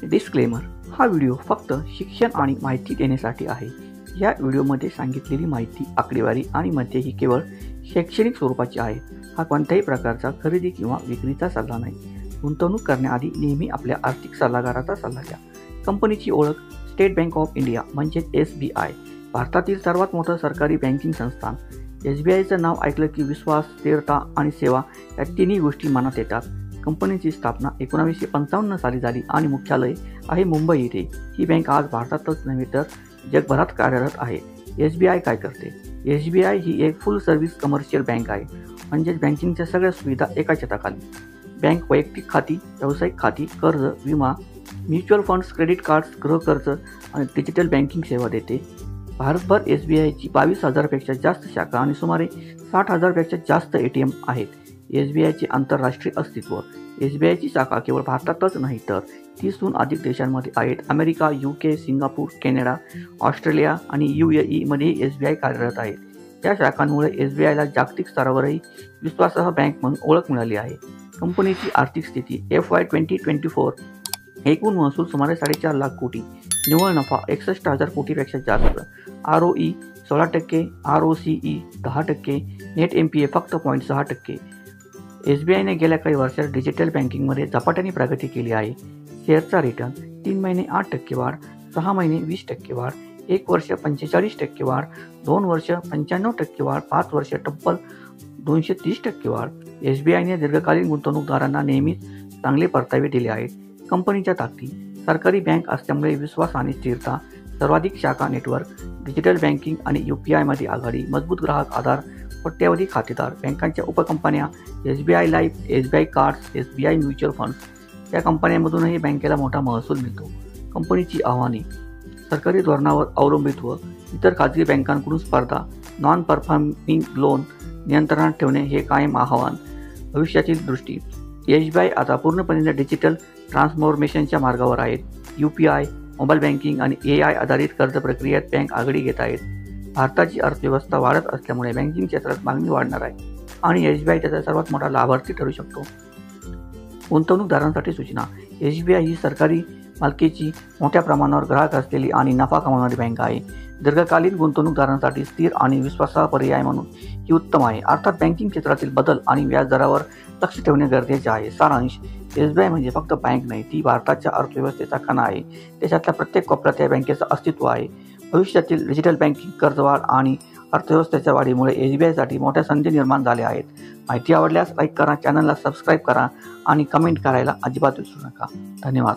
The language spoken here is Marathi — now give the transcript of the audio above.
डिस्क्लेमर, हा व्हिडिओ फक्त शिक्षण आणि माहिती देण्यासाठी आहे. या व्हिडिओमध्ये सांगितलेली माहिती, आकडेवारी आणि मते ही केवळ शैक्षणिक स्वरूपाची आहे. हा कोणत्याही प्रकारचा खरेदी किंवा विक्रीचा सल्ला नाही. गुंतवणूक करण्याआधी नेहमी आपल्या आर्थिक सल्लागाराचा सल्ला घ्या. कंपनीची ओळख: स्टेट बँक ऑफ इंडिया म्हणजेच SBI, भारतातील सर्वात मोठं सरकारी बँकिंग संस्थान. SBIचं नाव ऐकलं की विश्वास, स्थिरता आणि सेवा या तिन्ही गोष्टी मनात येतात. कंपनीची स्थापना 1955 साली झाली आणि मुख्यालय आहे मुंबई येथे. ही बँक आज भारतातच नव्हे तर जगभरात कार्यरत आहे. SBI काय करते? SBI ही एक फुल सर्व्हिस कमर्शियल बँक आहे, म्हणजेच बँकिंगच्या सगळ्या सुविधा एका छताखाली. बँक वैयक्तिक खाती, व्यावसायिक खाती, कर्ज, विमा, म्युच्युअल फंड्स, क्रेडिट कार्ड्स, गृहकर्ज आणि डिजिटल बँकिंग सेवा देते. भारतभर SBIची 22,000पेक्षा जास्त शाखा आणि सुमारे 60,000पेक्षा जास्त ATM आहेत. SBIचे आंतरराष्ट्रीय अस्तित्व: SBIची शाखा केवळ भारतातच नाही तर 30हून अधिक देशांमध्ये आहेत. America, UK, Singapore, Canada, Australia आणि UAE मध्येही SBI कार्यरत आहे. या शाखांमुळे SBIला जागतिक स्तरावरही विश्वासार्ह बँक म्हणून ओळख मिळाली आहे. कंपनीची आर्थिक स्थिती: FY 2024 एकूण महसूल सुमारे 4.5 लाख कोटी, निव्वळ नफा 61,000 कोटीपेक्षा जास्त, ROE 16%, ROCE 10%, नेट NPA फक्त 0.6%. SBIने गेल्या काही वर्षात डिजिटल बँकिंगमध्ये झपाट्याने प्रगती केली आहे. शेअरचा रिटर्न: 3 महिने 8% वाढ, 6 महिने 20% वाढ, 1 वर्ष 45% वाढ, 2 वर्ष 95% वाढ, 5 वर्ष तब्बल 230% वाढ. SBIने दीर्घकालीन गुंतवणूकदारांना नेहमीच चांगले परतावे दिले आहेत. कंपनीच्या ताकदी: सरकारी बँक असल्यामुळे विश्वास आणि स्थिरता, सर्वाधिक शाखा नेटवर्क, डिजिटल बँकिंग आणि UPI मध्ये आघाडी, मजबूत ग्राहक आधार, कोट्यावधी खातेदार. बँकांच्या उपकंपन्या: SBI life, SBI cards, SBI mutual funds. या कंपन्यांमधूनही बँकेला मोठा महसूल मिळतो. कंपनीची आव्हाने: सरकारी धोरणावर अवलंबित्व, इतर खाजगी बँकांकडून स्पर्धा, नॉन परफॉर्मिंग लोन नियंत्रणात ठेवणे हे कायम आव्हान. भविष्यातील दृष्टी: SBI आता पूर्णपणे डिजिटल ट्रान्सफॉर्मेशनच्या मार्गावर आहेत. UPI, मोबाईल बँकिंग आणि AI आधारित कर्ज प्रक्रियेत बँक आघाडी घेत आहेत. भारताची अर्थव्यवस्था वाढत असल्यामुळे बँकिंग क्षेत्रात मागणी वाढणार आहे आणि SBI त्याचा सर्वात मोठा लाभार्थी ठरू शकतो. गुंतवणूकदारांसाठी सूचना: SBI ही सरकारी मालकीची, मोठ्या प्रमाणावर ग्राहक असलेली आणि नफा कमावणारी बँक आहे. दीर्घकालीन गुंतवणूकदारांसाठी स्थिर आणि विश्वासार्ह पर्याय म्हणून ही उत्तम आहे. अर्थात बँकिंग क्षेत्रातील बदल आणि व्याजदरावर लक्ष ठेवणे गरजेचे आहे. सारांश: SBI म्हणजे फक्त बँक नाही, ती भारताच्या अर्थव्यवस्थेचा कणा आहे. देशातल्या प्रत्येक कोपऱ्यात या बँकेचं अस्तित्व आहे. भविष्यातील डिजिटल बँकिंग, कर्जवाढ आणि अर्थव्यवस्थेच्या वाढीमुळे SBIसाठी मोठ्या संधी निर्माण झाल्या आहेत. माहिती आवडल्यास लाईक करा, चॅनलला सबस्क्राईब करा आणि कमेंट करायला अजिबात विसरू नका. धन्यवाद.